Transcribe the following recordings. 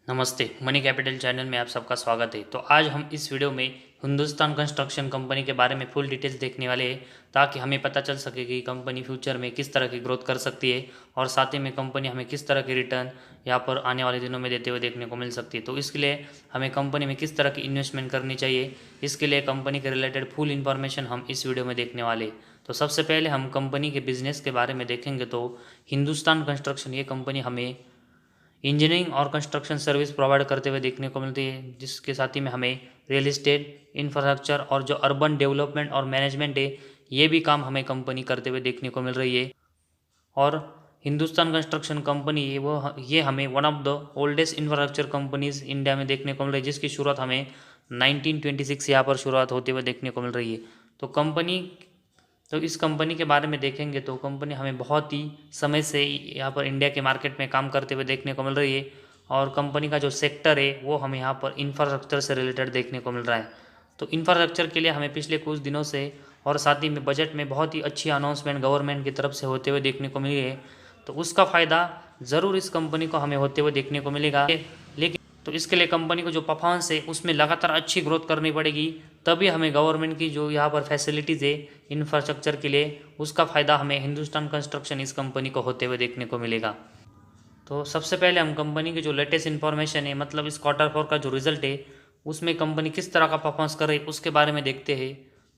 नमस्ते, money capital channel में आप सबका स्वागत है। तो आज हम इस वीडियो में हिंदुस्तान कंस्ट्रक्शन कंपनी के बारे में फुल डिटेल्स देखने वाले हैं, ताकि हमें पता चल सके कि कंपनी फ्यूचर में किस तरह की ग्रोथ कर सकती है और साथ ही में कंपनी हमें किस तरह की रिटर्न यहाँ पर आने वाले दिनों में देते हुए देखने को मिल सकती है। तो इसके लिए हमें कंपनी में किस तरह की इन्वेस्टमेंट करनी चाहिए, इसके लिए कंपनी के रिलेटेड फुल इन्फॉर्मेशन हम इस वीडियो में देखने वाले। तो सबसे पहले हम कंपनी के बिजनेस के बारे में देखेंगे। तो हिंदुस्तान कंस्ट्रक्शन ये कंपनी हमें इंजीनियरिंग और कंस्ट्रक्शन सर्विस प्रोवाइड करते हुए देखने को मिलती है, जिसके साथ ही में हमें रियल एस्टेट, इंफ्रास्ट्रक्चर और जो अर्बन डेवलपमेंट और मैनेजमेंट है, ये भी काम हमें कंपनी करते हुए देखने को मिल रही है। और हिंदुस्तान कंस्ट्रक्शन कंपनी ये हमें one of the oldest infrastructure companies India में देखने को मिल रही है, जिसकी शुरुआत हमें 1926 यहाँ पर शुरुआत होते हुए देखने को मिल रही है। तो इस कंपनी के बारे में देखेंगे तो कंपनी हमें बहुत ही समय से यहाँ पर इंडिया के मार्केट में काम करते हुए देखने को मिल रही है। और कंपनी का जो सेक्टर है वो हमें यहाँ पर इंफ्रास्ट्रक्चर से रिलेटेड देखने को मिल रहा है। तो इंफ्रास्ट्रक्चर के लिए हमें पिछले कुछ दिनों से और साथ ही में बजट में बहुत ही अच्छी अनाउंसमेंट गवर्नमेंट की तरफ से होते हुए देखने को मिली है। तो उसका फ़ायदा ज़रूर इस कंपनी को हमें होते हुए देखने को मिलेगा, लेकिन तो इसके लिए कंपनी को जो परफॉर्मेंस है उसमें लगातार अच्छी ग्रोथ करनी पड़ेगी, तभी हमें गवर्नमेंट की जो यहाँ पर फैसिलिटीज़ है इंफ्रास्ट्रक्चर के लिए, उसका फ़ायदा हमें हिंदुस्तान कंस्ट्रक्शन इस कंपनी को होते हुए देखने को मिलेगा। तो सबसे पहले हम कंपनी की जो लेटेस्ट इन्फॉर्मेशन है, मतलब इस Q4 का जो रिजल्ट है उसमें कंपनी किस तरह का परफॉर्मेंस कर रही है उसके बारे में देखते हैं।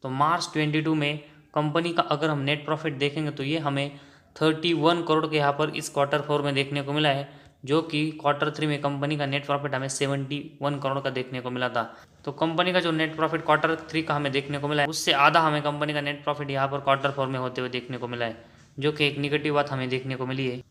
तो मार्च 22 में कंपनी का अगर हम नेट प्रॉफिट देखेंगे तो ये हमें 31 करोड़ के यहाँ पर इस Q4 में देखने को मिला है, जो कि Q3 में कंपनी का नेट प्रॉफिट हमें 71 करोड़ का देखने को मिला था। तो कंपनी का जो नेट प्रॉफिट Q3 का हमें देखने को मिला है, उससे आधा हमें कंपनी का नेट प्रॉफिट यहाँ पर Q4 में होते हुए देखने को मिला है, जो कि एक निगेटिव बात हमें देखने को मिली है।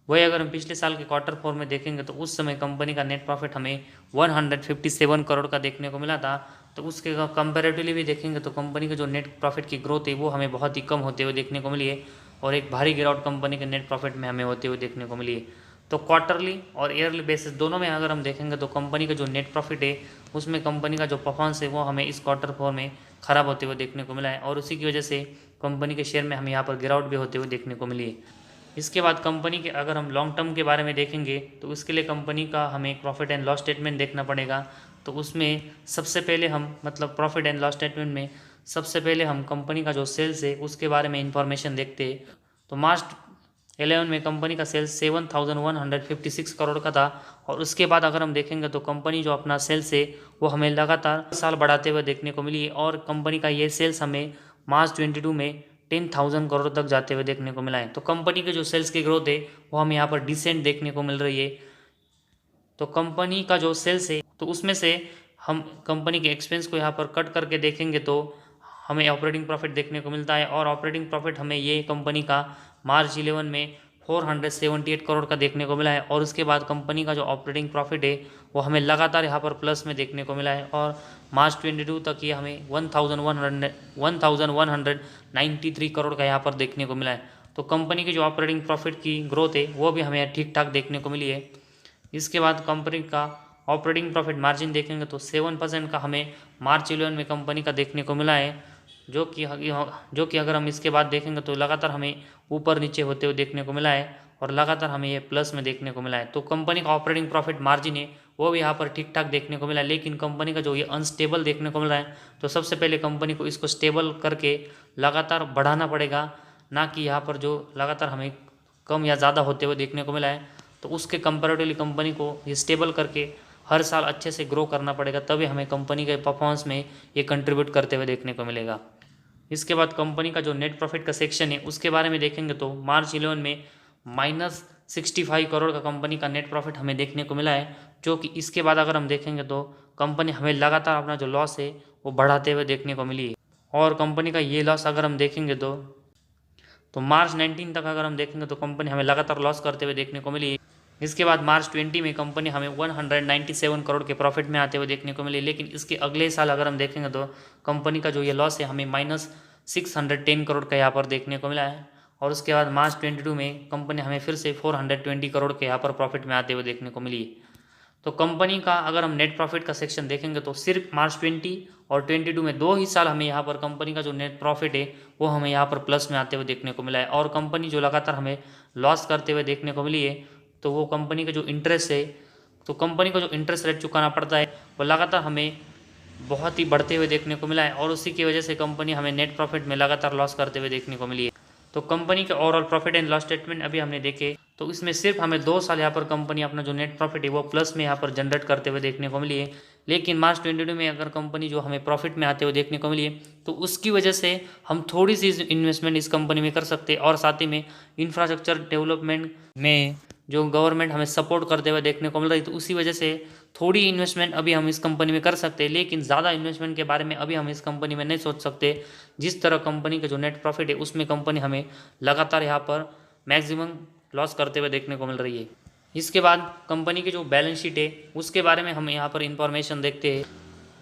वही अगर हम पिछले साल के Q4 में देखेंगे तो उस समय कंपनी का नेट प्रॉफिट हमें 157 करोड़ का देखने को मिला था। तो उसके कंपेरेटिवली भी देखेंगे तो कंपनी का जो नेट प्रॉफिट की ग्रोथ है वो हमें बहुत ही कम होते हुए देखने को मिली है, और एक भारी गिरावट कंपनी के नेट प्रॉफिट में हमें होते हुए देखने को मिली है। तो क्वार्टरली और ईयरली बेसिस दोनों में अगर हम देखेंगे तो कंपनी का जो नेट प्रॉफिट है उसमें कंपनी का जो परफॉर्मेंस है वो हमें इस Q4 में ख़राब होते हुए देखने को मिला है, और उसी की वजह से कंपनी के शेयर में हमें यहाँ पर गिरावट भी होते हुए देखने को मिली है। इसके बाद कंपनी के अगर हम लॉन्ग टर्म के बारे में देखेंगे तो उसके लिए कंपनी का हमें प्रॉफिट एंड लॉस स्टेटमेंट देखना पड़ेगा। तो उसमें सबसे पहले हम मतलब प्रॉफिट एंड लॉस स्टेटमेंट में सबसे पहले हम कंपनी का जो सेल्स है उसके बारे में इंफॉर्मेशन देखते हैं। तो मार्च 11 में कंपनी का सेल्स 7156 करोड़ का था, और उसके बाद अगर हम देखेंगे तो कंपनी जो अपना सेल्स है वो हमें लगातार साल बढ़ाते हुए देखने को मिली है, और कंपनी का ये सेल्स हमें मार्च 22 में 10,000 करोड़ तक जाते हुए देखने को मिला है। तो कंपनी के जो सेल्स की ग्रोथ है वो हमें यहाँ पर डिसेंट देखने को मिल रही है। तो कंपनी का जो सेल्स है तो उसमें से हम कंपनी के एक्सपेंस को यहाँ पर कट करके देखेंगे तो हमें ऑपरेटिंग प्रॉफिट देखने को मिलता है, और ऑपरेटिंग प्रॉफिट हमें ये कंपनी का मार्च 11 में 478 करोड़ का देखने को मिला है। और उसके बाद कंपनी का जो ऑपरेटिंग प्रॉफिट है वो हमें लगातार यहाँ पर प्लस में देखने को मिला है, और मार्च 22 तक ये हमें 1193 करोड़ का यहाँ पर देखने को मिला है। तो कंपनी की जो ऑपरेटिंग प्रॉफिट की ग्रोथ है वो भी हमें ठीक ठाक देखने को मिली है। इसके बाद कंपनी का ऑपरेटिंग प्रॉफिट मार्जिन देखेंगे तो 7% का हमें मार्च 11 में कंपनी का देखने को मिला है, जो कि अगर हम इसके बाद देखेंगे तो लगातार हमें ऊपर नीचे होते हुए देखने को मिला है, और लगातार हमें ये प्लस में देखने को मिला है। तो कंपनी का ऑपरेटिंग प्रॉफिट मार्जिन है वो भी यहाँ पर ठीक ठाक देखने को मिला है, लेकिन कंपनी का जो ये अनस्टेबल देखने को मिल रहा है, तो सबसे पहले कंपनी को इसको स्टेबल करके लगातार बढ़ाना पड़ेगा, ना कि यहाँ पर जो लगातार हमें कम या ज़्यादा होते हुए देखने को मिला है। तो उसके कंपेरेटिवली कंपनी को ये स्टेबल करके हर साल अच्छे से ग्रो करना पड़ेगा, तभी हमें कंपनी के परफॉर्मेंस में ये कंट्रीब्यूट करते हुए देखने को मिलेगा। इसके बाद कंपनी का जो नेट प्रॉफिट का सेक्शन है उसके बारे में देखेंगे तो मार्च 11 में -65 करोड़ का कंपनी का नेट प्रॉफिट हमें देखने को मिला है, जो कि इसके बाद अगर हम देखेंगे तो कंपनी हमें लगातार अपना जो लॉस है वो बढ़ाते हुए देखने को मिली है। और कंपनी का ये लॉस अगर हम देखेंगे तो मार्च 19 तक अगर हम देखेंगे तो कंपनी हमें लगातार लॉस करते हुए देखने को मिली है। इसके बाद मार्च 20 में कंपनी हमें 197 करोड़ के प्रॉफिट में आते हुए देखने को मिली, लेकिन इसके अगले साल अगर हम देखेंगे तो कंपनी का जो ये लॉस है हमें -610 करोड़ का यहाँ पर देखने को मिला है। और उसके बाद मार्च 22 में कंपनी हमें फिर से 420 करोड़ के यहाँ पर प्रॉफिट में आते हुए देखने को मिली है। तो कंपनी का अगर हम नेट प्रॉफिट का सेक्शन देखेंगे तो सिर्फ मार्च 20 और 22 में 2 ही साल हमें यहाँ पर कंपनी का जो नेट प्रॉफिट है वो हमें यहाँ पर प्लस में आते हुए देखने को मिला है, और कंपनी जो लगातार हमें लॉस करते हुए देखने को मिली है तो वो कंपनी का जो इंटरेस्ट है तो कंपनी को जो इंटरेस्ट रेट चुकाना पड़ता है वो लगातार हमें बहुत ही बढ़ते हुए देखने को मिला है और उसी की वजह से कंपनी हमें नेट प्रॉफिट में लगातार लॉस करते हुए देखने को मिली है। तो कंपनी के overall profit and loss statement अभी हमने देखे, तो इसमें सिर्फ हमें 2 साल यहाँ पर कंपनी अपना जो नेट प्रॉफिट है वो प्लस में यहाँ पर जनरेट करते हुए देखने को मिली है। लेकिन मार्च 22 में अगर कंपनी जो हमें प्रॉफिट में आते हुए देखने को मिली है तो उसकी वजह से हम थोड़ी सी इन्वेस्टमेंट इस कंपनी में कर सकते हैं और साथ ही में इंफ्रास्ट्रक्चर डेवलपमेंट में जो गवर्नमेंट हमें सपोर्ट करते हुए देखने को मिल रही है, तो उसी वजह से थोड़ी इन्वेस्टमेंट अभी हम इस कंपनी में कर सकते हैं। लेकिन ज़्यादा इन्वेस्टमेंट के बारे में अभी हम इस कंपनी में नहीं सोच सकते। जिस तरह कंपनी का जो नेट प्रॉफिट है उसमें कंपनी हमें लगातार यहाँ पर मैक्सिमम लॉस करते हुए देखने को मिल रही है। इसके बाद कंपनी की जो बैलेंस शीट है उसके बारे में हम यहाँ पर इंफॉर्मेशन देखते हैं।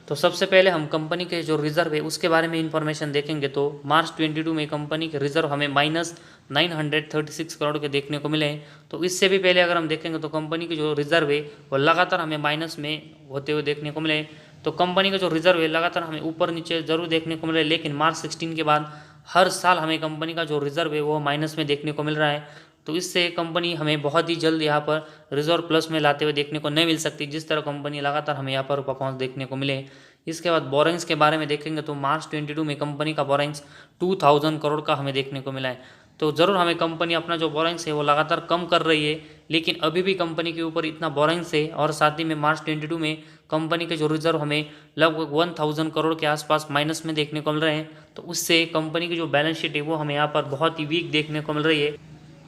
तो सबसे पहले हम कंपनी के जो रिजर्व है उसके बारे में इंफॉर्मेशन देखेंगे। तो मार्च 22 में कंपनी के रिजर्व हमें -936 करोड़ के देखने को मिले हैं। तो इससे भी पहले अगर हम देखेंगे तो कंपनी की जो रिजर्व है वो लगातार हमें माइनस में होते हुए देखने को मिले। तो कंपनी का जो रिजर्व है लगातार हमें ऊपर नीचे जरूर देखने को मिले, लेकिन मार्च 16 के बाद हर साल हमें कंपनी का जो रिजर्व है वो माइनस में देखने को मिल रहा है। तो इससे कंपनी हमें बहुत ही जल्द यहाँ पर रिजर्व प्लस में लाते हुए देखने को नहीं मिल सकती, जिस तरह कंपनी लगातार हमें यहाँ पर परफॉर्मेंस देखने को मिले। इसके बाद बोरेंग्स के बारे में देखेंगे तो मार्च 22 में कंपनी का बोरेंग्स 2000 करोड़ का हमें देखने को मिला है। तो ज़रूर हमें कंपनी अपना जो बोरेंग्स है वो लगातार कम कर रही है, लेकिन अभी भी कंपनी के ऊपर इतना बोरेंग्स है और साथ ही में मार्च 22 में कंपनी के जो रिजर्व हमें लगभग 1000 करोड़ के आसपास माइनस में देखने को मिल रहे हैं। तो उससे कंपनी की जो बैलेंस शीट है वो हमें यहाँ पर बहुत ही वीक देखने को मिल रही है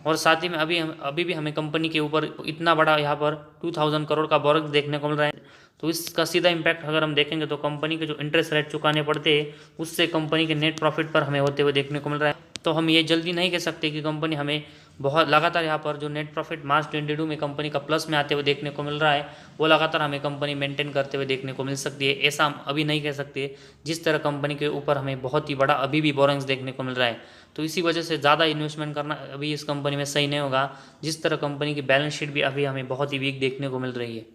और साथ ही में अभी भी हमें कंपनी के ऊपर इतना बड़ा यहाँ पर 2000 करोड़ का बोरेंस देखने को मिल रहा है। तो इसका सीधा इम्पैक्ट अगर हम देखेंगे तो कंपनी के जो इंटरेस्ट रेट चुकाने पड़ते हैं उससे कंपनी के नेट प्रॉफिट पर हमें होते हुए देखने को मिल रहा है। तो हम ये जल्दी नहीं कह सकते कि कंपनी हमें बहुत लगातार यहाँ पर जो नेट प्रॉफिट मार्च 22 में कंपनी का प्लस में आते हुए देखने को मिल रहा है वो लगातार हमें कंपनी मेंटेन करते हुए देखने को मिल सकती है, ऐसा हम अभी नहीं कह सकते। जिस तरह कंपनी के ऊपर हमें बहुत ही बड़ा अभी भी बोरेंस देखने को मिल रहा है, तो इसी वजह से ज़्यादा इन्वेस्टमेंट करना अभी इस कंपनी में सही नहीं होगा। जिस तरह कंपनी की बैलेंस शीट भी अभी हमें बहुत ही वीक देखने को मिल रही है।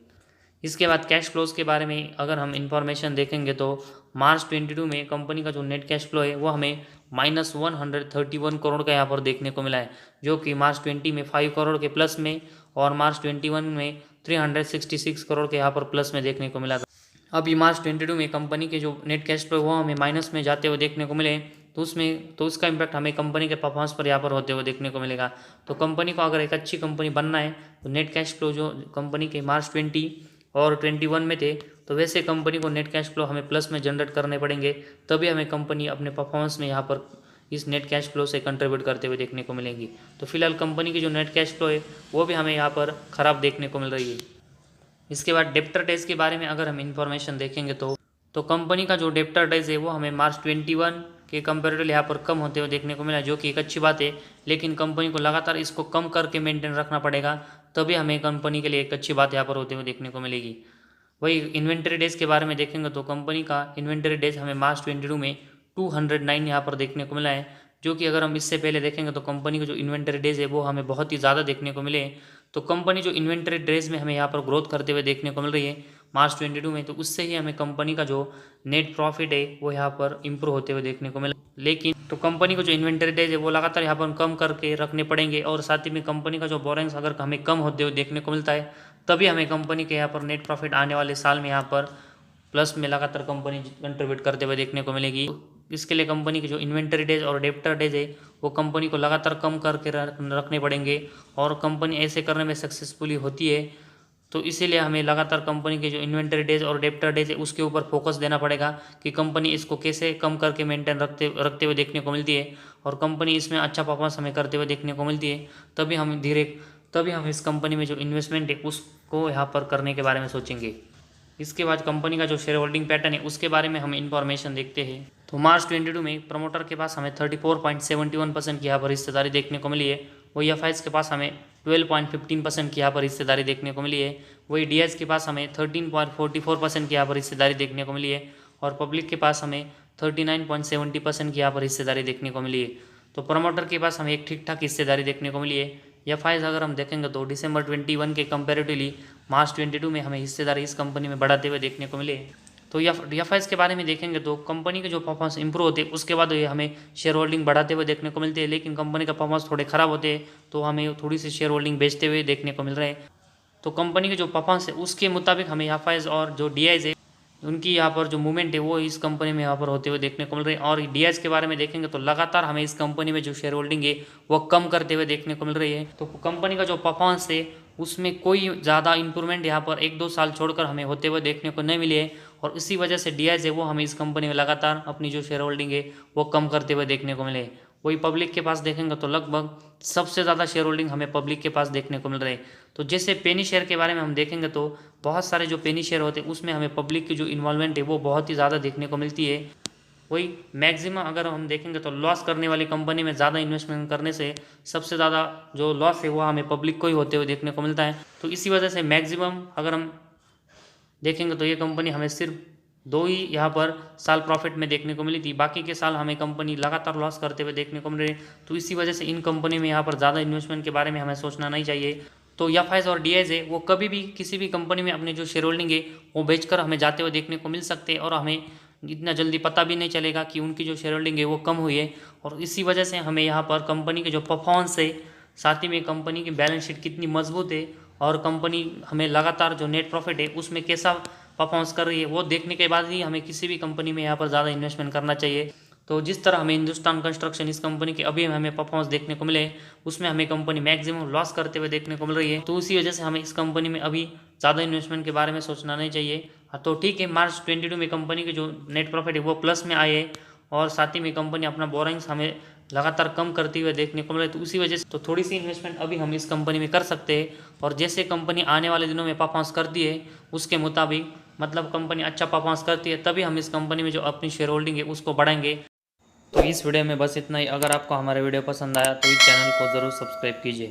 इसके बाद कैश फ्लोज के बारे में अगर हम इंफॉर्मेशन देखेंगे तो मार्च 22 में कंपनी का जो नेट कैश फ्लो है वो हमें -131 करोड़ का यहाँ पर देखने को मिला है, जो कि मार्च 20 में 5 करोड़ के प्लस में और मार्च 21 में 366 करोड़ के यहाँ पर प्लस में देखने को मिला था। अभी मार्च 22 में कंपनी के जो नेट कैश फ्लो वो हमें माइनस में जाते हुए देखने को मिले, तो उसका इम्पैक्ट हमें कंपनी के परफॉर्मेंस पर यहाँ पर होते हुए देखने को मिलेगा। तो कंपनी को अगर एक अच्छी कंपनी बनना है तो नेट कैश फ्लो जो कंपनी के मार्च 20 और 21 में थे, तो वैसे कंपनी को नेट कैश फ्लो हमें प्लस में जनरेट करने पड़ेंगे, तभी हमें कंपनी अपने परफॉर्मेंस में यहाँ पर इस नेट कैश फ्लो से कंट्रीब्यूट करते हुए देखने को मिलेंगी। तो फिलहाल कंपनी की जो नेट कैश फ्लो है वो भी हमें यहाँ पर ख़राब देखने को मिल रही है। इसके बाद डेप्टर डेज के बारे में अगर हम इंफॉर्मेशन देखेंगे तो कंपनी का जो डेप्टर डेज है वो हमें मार्च 21 के कंपेरेटिवली यहाँ पर कम होते हुए देखने को मिला, जो कि एक अच्छी बात है। लेकिन कंपनी को लगातार इसको कम करके मेंटेन रखना पड़ेगा, तभी हमें कंपनी के लिए एक अच्छी बात यहाँ पर होते हुए देखने को मिलेगी। वही इन्वेंटरी डेज के बारे में देखेंगे तो कंपनी का इन्वेंटरी डेज हमें मार्च 22 में 209 यहाँ पर देखने को मिला है, जो कि अगर हम इससे पहले देखेंगे तो कंपनी का जो इन्वेंटरी डेज है वो हमें बहुत ही ज़्यादा देखने को मिले। तो कंपनी जो इन्वेंटरी डेज में हमें यहाँ पर ग्रोथ करते हुए देखने को मिल रही है मार्च 22 में, तो उससे ही हमें कंपनी का जो नेट प्रॉफिट है वो यहाँ पर इंप्रूव होते हुए देखने को मिला। लेकिन तो कंपनी को जो इन्वेंटरी डेज है वो लगातार यहाँ पर कम करके रखने पड़ेंगे और साथ ही में कंपनी का जो बोरेंग्स अगर हमें कम होते हुए देखने को मिलता है तभी हमें कंपनी के यहाँ पर नेट प्रॉफिट आने वाले साल में यहाँ पर प्लस में लगातार कंपनी कंट्रीब्यूट करते हुए देखने को मिलेगी। इसके लिए कंपनी की जो इन्वेंटरी डेज और डेप्टर डेज है वो कंपनी को लगातार कम करके रखने पड़ेंगे और कंपनी ऐसे करने में सक्सेसफुली होती है। तो इसीलिए हमें लगातार कंपनी के जो इन्वेंटरी डेज और डेप्टर डेज है उसके ऊपर फोकस देना पड़ेगा कि कंपनी इसको कैसे कम करके मेंटेन रखते हुए देखने को मिलती है और कंपनी इसमें अच्छा परफॉर्मेंस हमें करते हुए देखने को मिलती है। तभी हम इस कंपनी में जो इन्वेस्टमेंट है उसको यहाँ पर करने के बारे में सोचेंगे। इसके बाद कंपनी का जो शेयर होल्डिंग पैटर्न है उसके बारे में हम इंफॉर्मेशन देखते हैं। तो मार्च 22 में प्रमोटर के पास हमें 34.71% की यहाँ पर हिस्सेदारी देखने को मिली है। वही एफ के पास हमें 12.15% की यहाँ पर हिस्सेदारी देखने को मिली है। वही डी के पास हमें 13.44% की यहाँ पर हिस्सेदारी देखने को मिली है और पब्लिक के पास हमें 39.70% की यहाँ पर हिस्सेदारी देखने को मिली है। तो प्रमोटर के पास हमें एक ठीक ठाक हिस्सेदारी देखने को मिली है। एफ अगर हम देखेंगे तो दिसंबर 21 के कंपेरेटिवली मार्च 22 में हमें हिस्सेदारी इस कंपनी में बढ़ाते हुए देखने को मिले। तो एफ के बारे में देखेंगे तो कंपनी के जो परफॉर्मेंस इंप्रूव होते हैं उसके बाद हमें शेयर होल्डिंग बढ़ाते हुए देखने को मिलती है, लेकिन कंपनी का परफॉर्मेंस थोड़े ख़राब होते हैं तो हमें थोड़ी सी शेयर होल्डिंग बेचते हुए देखने को मिल रहे हैं। तो कंपनी के जो परफॉर्मेंस है उसके मुताबिक हमें एफआईज और जो डीआईज है उनकी यहाँ पर जो मूवमेंट है वो इस कंपनी में यहाँ पर होते हुए देखने को मिल रही है। और डीआईज के बारे में देखेंगे तो लगातार हमें इस कंपनी में जो शेयर होल्डिंग है वो कम करते हुए देखने को मिल रही है। तो कंपनी का जो परफॉर्मेंस है उसमें कोई ज़्यादा इंप्रूवमेंट यहाँ पर 1-2 साल छोड़कर हमें होते हुए देखने को नहीं मिली है। और इसी वजह से डीआईज है वो हमें इस कंपनी में लगातार अपनी जो शेयर होल्डिंग है वो कम करते हुए देखने को मिले। वही पब्लिक के पास देखेंगे तो लगभग सबसे ज़्यादा शेयर होल्डिंग हमें पब्लिक के पास देखने को मिल रही है। तो जैसे पेनी शेयर के बारे में हम देखेंगे तो बहुत सारे जो पेनी शेयर होते हैं उसमें हमें पब्लिक की जो इन्वॉल्वमेंट है वो बहुत ही ज़्यादा देखने को मिलती है। वही मैक्सिमम अगर हम देखेंगे तो लॉस करने वाली कंपनी में ज़्यादा इन्वेस्टमेंट करने से सबसे ज़्यादा जो लॉस है वो हमें पब्लिक को ही होते हुए देखने को मिलता है। तो इसी वजह से मैक्सिमम अगर हम देखेंगे तो ये कंपनी हमें सिर्फ 2 ही यहाँ पर साल प्रॉफिट में देखने को मिली थी, बाकी के साल हमें कंपनी लगातार लॉस करते हुए देखने को मिल रही है। तो इसी वजह से इन कंपनी में यहाँ पर ज़्यादा इन्वेस्टमेंट के बारे में हमें सोचना नहीं चाहिए। तो एफआईज और डीआईज है वो कभी भी किसी भी कंपनी में अपने जो शेयर होल्डिंग है वो बेचकर हमें जाते हुए देखने को मिल सकते हैं और हमें इतना जल्दी पता भी नहीं चलेगा कि उनकी जो शेयर होल्डिंग है वो कम हुई है। और इसी वजह से हमें यहाँ पर कंपनी के जो परफॉर्मेंस है, साथ ही में कंपनी की बैलेंस शीट कितनी मजबूत है और कंपनी हमें लगातार जो नेट प्रॉफिट है उसमें कैसा परफॉर्मेंस कर रही है वो देखने के बाद ही हमें किसी भी कंपनी में यहाँ पर ज़्यादा इन्वेस्टमेंट करना चाहिए। तो जिस तरह हमें हिंदुस्तान कंस्ट्रक्शन इस कंपनी के अभी हमें परफॉर्मेंस देखने को मिले उसमें हमें कंपनी मैक्सिमम लॉस करते हुए देखने को मिल रही है। तो उसी वजह से हमें इस कंपनी में अभी ज़्यादा इन्वेस्टमेंट के बारे में सोचना नहीं चाहिए। तो ठीक है, मार्च 22 में कंपनी के जो नेट प्रॉफिट है वो प्लस में आए है और साथ ही में कंपनी अपना बोरिंग्स हमें लगातार कम करते हुए देखने को मिल रहा है। तो उसी वजह से तो थोड़ी सी इन्वेस्टमेंट अभी हम इस कंपनी में कर सकते हैं और जैसे कंपनी आने वाले दिनों में परफॉर्मेंस करती है उसके मुताबिक, मतलब कंपनी अच्छा परफॉर्मेंस करती है तभी हम इस कंपनी में जो अपनी शेयर होल्डिंग है उसको बढ़ाएंगे। तो इस वीडियो में बस इतना ही। अगर आपको हमारा वीडियो पसंद आया तो इस चैनल को ज़रूर सब्सक्राइब कीजिए।